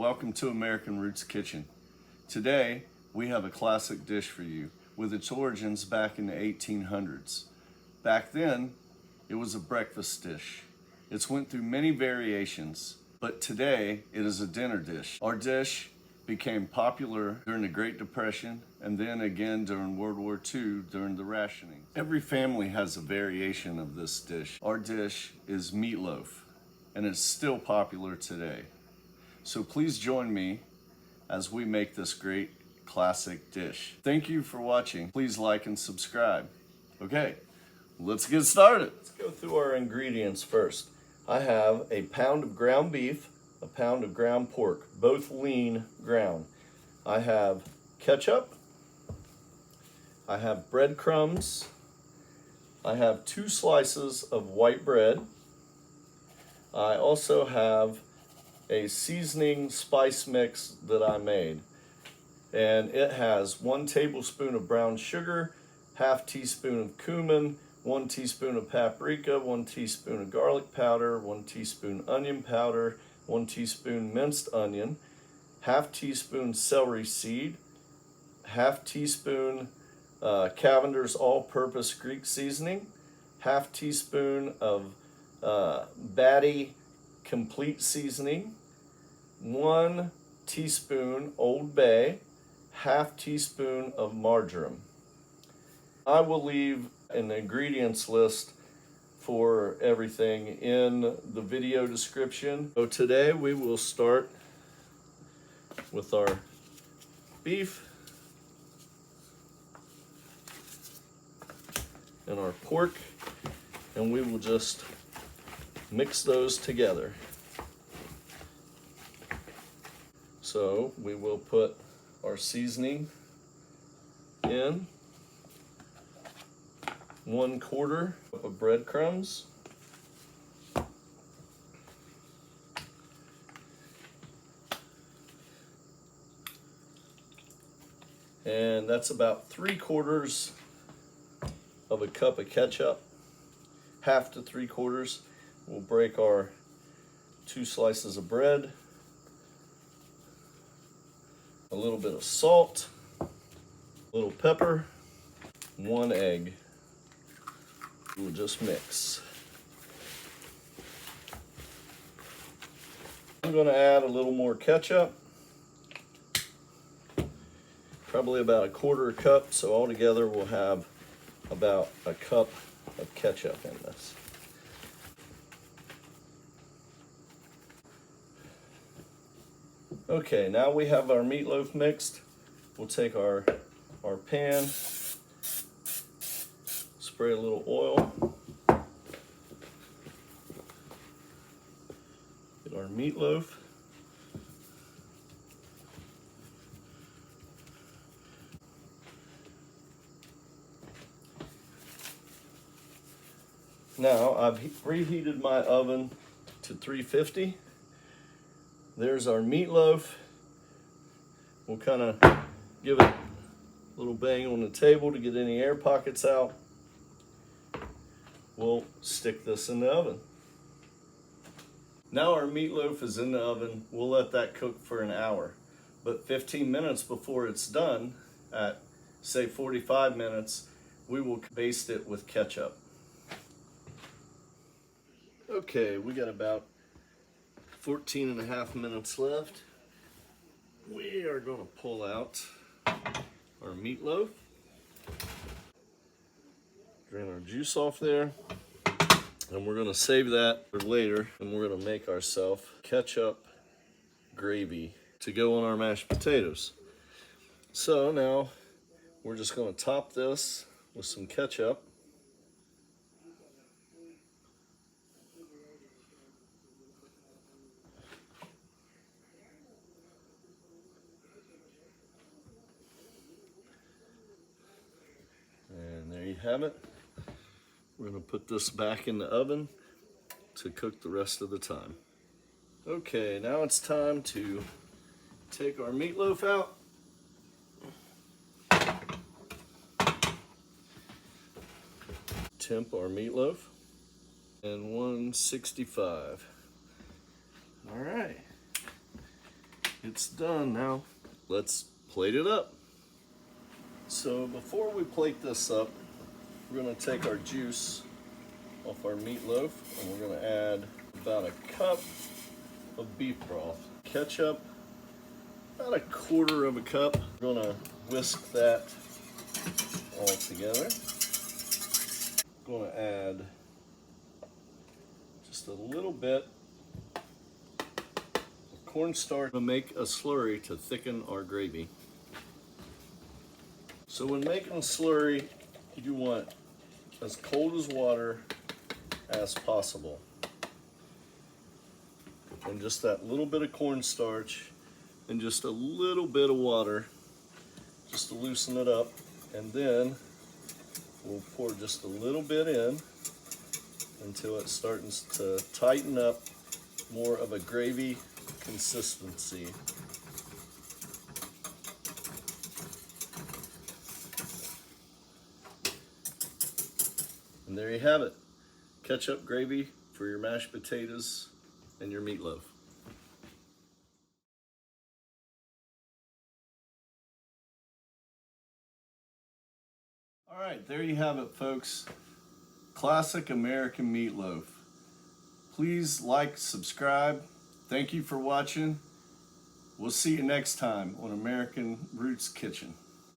welcome to American Roots Kitchen. Today, we have a classic dish for you with its origins back in the 1800s. Back then, it was a breakfast dish. It's went through many variations, but today it is a dinner dish. Our dish became popular during the Great Depression and then again during World War II during the rationing. Every family has a variation of this dish. Our dish is meatloaf, and it's still popular today. So please join me as we make this great classic dish. Thank you for watching. Please like and subscribe. Okay, let's get started. Let's go through our ingredients first. I have a pound of ground beef, a pound of ground pork, both lean ground. I have ketchup. I have breadcrumbs. I have 2 slices of white bread. I also have a seasoning spice mix that I made, and it has 1 tablespoon of brown sugar, ½ teaspoon of cumin, 1 teaspoon of paprika, 1 teaspoon of garlic powder, 1 teaspoon onion powder, 1 teaspoon minced onion, ½ teaspoon celery seed, ½ teaspoon Cavenders all-purpose Greek seasoning, ½ teaspoon of Badia complete seasoning, 1 teaspoon Old Bay, ½ teaspoon of marjoram. I will leave an ingredients list for everything in the video description. So today we will start with our beef and our pork, and we will just mix those together. So we will put our seasoning in, 1/4 cup of breadcrumbs, and that's about 3/4 of a cup of ketchup, ½ to 3/4. We'll break our 2 slices of bread, a little bit of salt, a little pepper, 1 egg. We'll just mix. I'm going to add a little more ketchup, probably about 1/4 cup, so altogether we'll have about a cup of ketchup in this. Okay, now we have our meatloaf mixed. We'll take our pan, spray a little oil, get our meatloaf. Now I've reheated my oven to 350. There's our meatloaf. We'll kind of give it a little bang on the table to get any air pockets out. We'll stick this in the oven. Now our meatloaf is in the oven. We'll let that cook for an hour. But 15 minutes before it's done, at say 45 minutes, we will baste it with ketchup. Okay, we got about 14.5 minutes left. We are going to pull out our meatloaf, drain our juice off there, and we're going to save that for later, and we're going to make ourselves ketchup gravy to go on our mashed potatoes. So now we're just going to top this with some ketchup. Have it. We're going to put this back in the oven to cook the rest of the time. Okay, now it's time to take our meatloaf out. Temp our meatloaf, and 165. All right. It's done now. Let's plate it up. So before we plate this up, we're gonna take our juice off our meatloaf and we're gonna add about a cup of beef broth. Ketchup, about a quarter of a cup. We're gonna whisk that all together. Gonna add just a little bit of cornstarch to make a slurry to thicken our gravy. So when making a slurry, you want as cold as water as possible. And just that little bit of cornstarch and just a little bit of water just to loosen it up. And then we'll pour just a little bit in until it's starting to tighten up, more of a gravy consistency. And there you have it. Ketchup gravy for your mashed potatoes and your meatloaf. All right, there you have it, folks. Classic American meatloaf. Please like, subscribe. Thank you for watching. We'll see you next time on American Roots Kitchen.